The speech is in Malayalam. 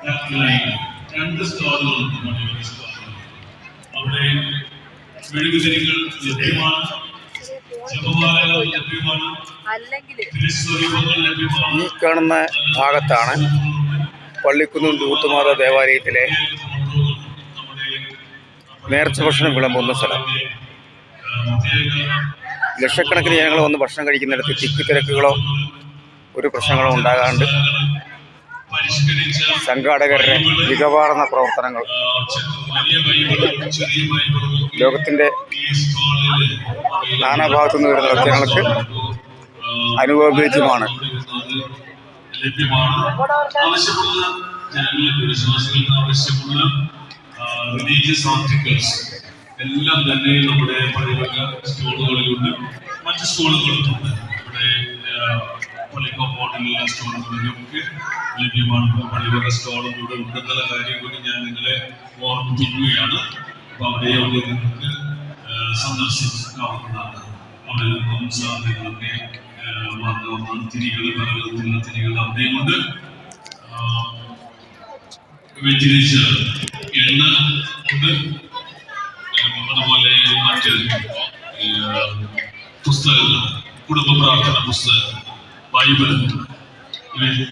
രണ്ട് സ്റ്റോറുകളുണ്ട്. അവിടെ മെഴുകുതിരികൾ ലഭ്യമാണ്, ജപമാലകൾ ലഭ്യമാണ്, തിരുസ്വരൂപങ്ങൾ ലഭ്യമാണ്. ഈ കാണുന്ന ഭാഗത്താണ് പള്ളിക്കുന്ന് ഊട്ടുമാത ദേവാലയത്തിലെ നേർച്ച ഭക്ഷണം വിളമ്പുന്ന സ്ഥലം. ലക്ഷക്കണക്കിന് ജനങ്ങൾ വന്ന് ഭക്ഷണം കഴിക്കുന്നിടത്ത് തിക്ക് തിരക്കുകളോ ഒരു പ്രശ്നങ്ങളോ ഉണ്ടാകാണ്ട് സംഘാടകരുടെ മികവാർന്ന പ്രവർത്തനങ്ങൾ ലോകത്തിൻ്റെ നാനാഭാഗത്തു നിന്ന് വരുന്ന ഭക്തജനങ്ങൾക്ക് അനുഭവവേദ്യമാണ്. ആവശ്യമുള്ള ജനങ്ങൾക്ക്, വിശ്വാസികൾക്ക് ആവശ്യമുള്ള റിലീജിയസ് ആർട്ടിക്കിൾസ് എല്ലാം തന്നെ നമ്മുടെ പള്ളിവക സ്റ്റോളുകളിലുണ്ട്. മറ്റ് സ്റ്റോളുകളുമുണ്ട്. ഇവിടെ പള്ളിക്കോപ്പോട്ടിലുള്ള സ്റ്റോളുകളിലൊക്കെ ലഭ്യമാണ്. പള്ളിവക സ്റ്റോളും ഇവിടെ ഉണ്ടെന്നുള്ള കാര്യം കൂടി ഞാൻ നിങ്ങളെ ഓർമ്മിപ്പിക്കുകയാണ്. അപ്പോൾ അവിടെയൊക്കെ നിങ്ങൾക്ക് സന്ദർശിക്കാവുന്നതാണ്. അവിടെ നിന്നും സാധനങ്ങളൊക്കെ വാങ്ങാവുന്നതാണ്. തിരികൾ, പല വിധത്തിലുള്ള തിരികൾ അവിടെയുണ്ട്. വെഞ്ചരിച്ച എണ്ണ ഉണ്ട്. അതുപോലെ മറ്റ് പുസ്തകങ്ങൾ, കുടുംബ പ്രാർത്ഥന പുസ്തകം, ബൈബിൾ,